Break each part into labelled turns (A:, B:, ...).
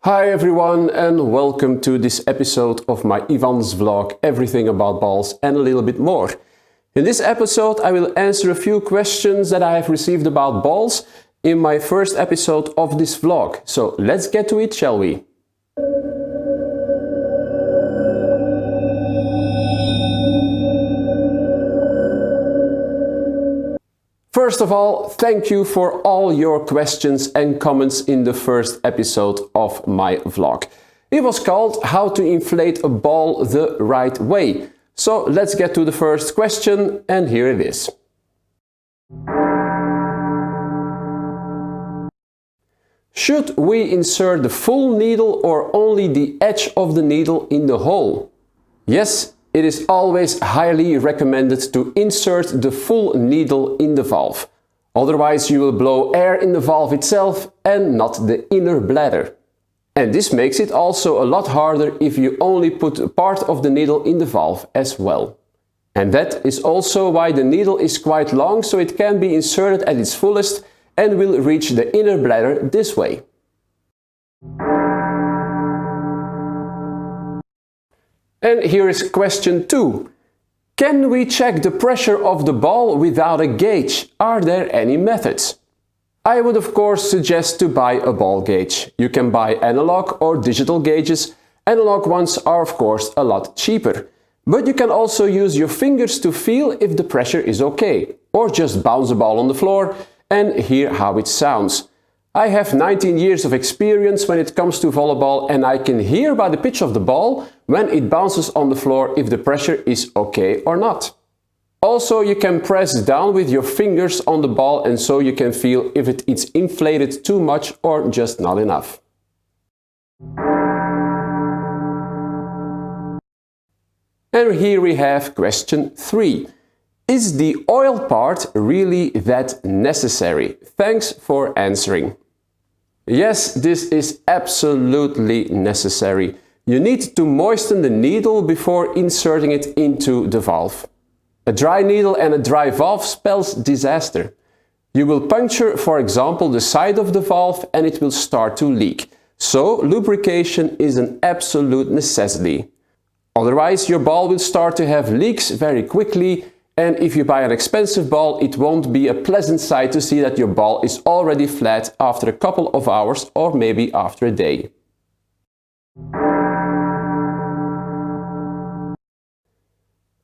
A: Hi everyone and welcome to this episode of my Ivan's vlog, everything about balls and a little bit more. In this episode I will answer a few questions that I have received about balls in my first episode of this vlog. So let's get to it, shall we? First of all, thank you for all your questions and comments in the first episode of my vlog. It was called How to Inflate a Ball the Right Way. So let's get to the first question, and here it is. Should we insert the full needle or only the edge of the needle in the hole? Yes, it is always highly recommended to insert the full needle in the valve. Otherwise you will blow air in the valve itself and not the inner bladder. And this makes it also a lot harder if you only put a part of the needle in the valve as well. And that is also why the needle is quite long, so it can be inserted at its fullest and will reach the inner bladder this way. And here is question 2. Can we check the pressure of the ball without a gauge? Are there any methods? I would of course suggest to buy a ball gauge. You can buy analog or digital gauges. Analog ones are of course a lot cheaper. But you can also use your fingers to feel if the pressure is okay. Or just bounce the ball on the floor and hear how it sounds. I have 19 years of experience when it comes to volleyball, and I can hear by the pitch of the ball when it bounces on the floor if the pressure is okay or not. Also, you can press down with your fingers on the ball, and so you can feel if it's inflated too much or just not enough. And here we have question 3. Is the oil part really that necessary? Thanks for answering. Yes, this is absolutely necessary. You need to moisten the needle before inserting it into the valve. A dry needle and a dry valve spells disaster. You will puncture, for example, the side of the valve and it will start to leak. So lubrication is an absolute necessity. Otherwise your ball will start to have leaks very quickly, and if you buy an expensive ball, it won't be a pleasant sight to see that your ball is already flat after a couple of hours or maybe after a day.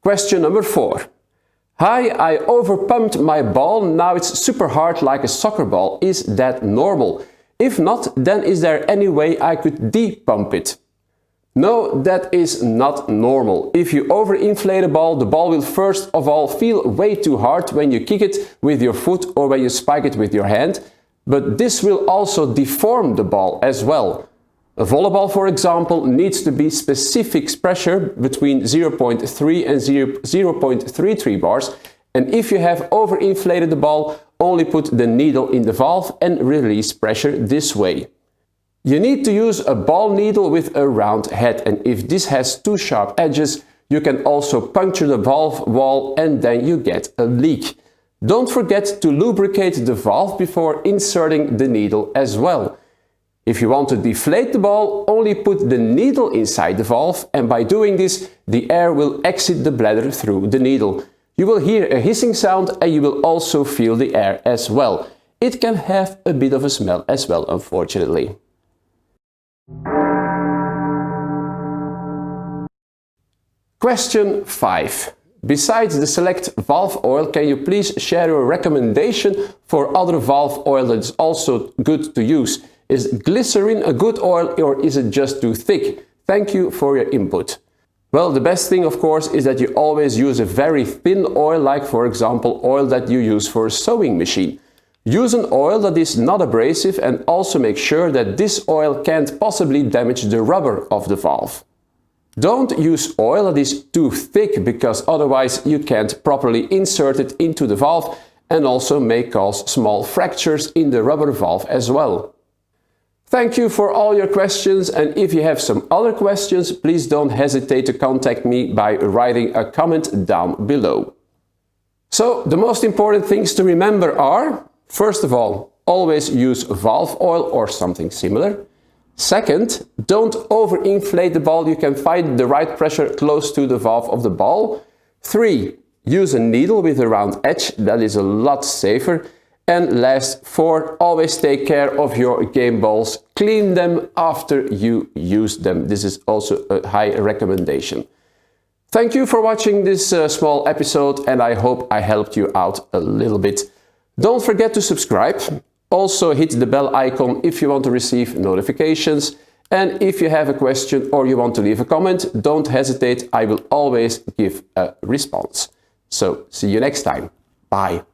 A: Question number 4. Hi, I overpumped my ball, now it's super hard like a soccer ball. Is that normal? If not, then is there any way I could de-pump it? No, that is not normal. If you overinflate a ball, the ball will first of all feel way too hard when you kick it with your foot or when you spike it with your hand, but this will also deform the ball as well. A volleyball, for example, needs to be specific pressure between 0.3 and 0.33 bars, and if you have overinflated the ball, only put the needle in the valve and release pressure this way. You need to use a ball needle with a round head, and if this has too sharp edges, you can also puncture the valve wall and then you get a leak. Don't forget to lubricate the valve before inserting the needle as well. If you want to deflate the ball, only put the needle inside the valve, and by doing this, the air will exit the bladder through the needle. You will hear a hissing sound and you will also feel the air as well. It can have a bit of a smell as well, unfortunately. Question 5. Besides the select valve oil, can you please share your recommendation for other valve oil that is also good to use? Is glycerin a good oil or is it just too thick? Thank you for your input. Well, the best thing of course is that you always use a very thin oil, like for example oil that you use for a sewing machine. Use an oil that is not abrasive and also make sure that this oil can't possibly damage the rubber of the valve. Don't use oil that is too thick, because otherwise you can't properly insert it into the valve and also may cause small fractures in the rubber valve as well. Thank you for all your questions, and if you have some other questions, please don't hesitate to contact me by writing a comment down below. So the most important things to remember are: first of all, always use valve oil or something similar. Second, don't overinflate the ball. You can find the right pressure close to the valve of the ball. 3, use a needle with a round edge. That is a lot safer. And last, 4, always take care of your game balls. Clean them after you use them. This is also a high recommendation. Thank you for watching this small episode, and I hope I helped you out a little bit. Don't forget to subscribe. Also hit the bell icon if you want to receive notifications. And if you have a question or you want to leave a comment, don't hesitate. I will always give a response. So see you next time. Bye.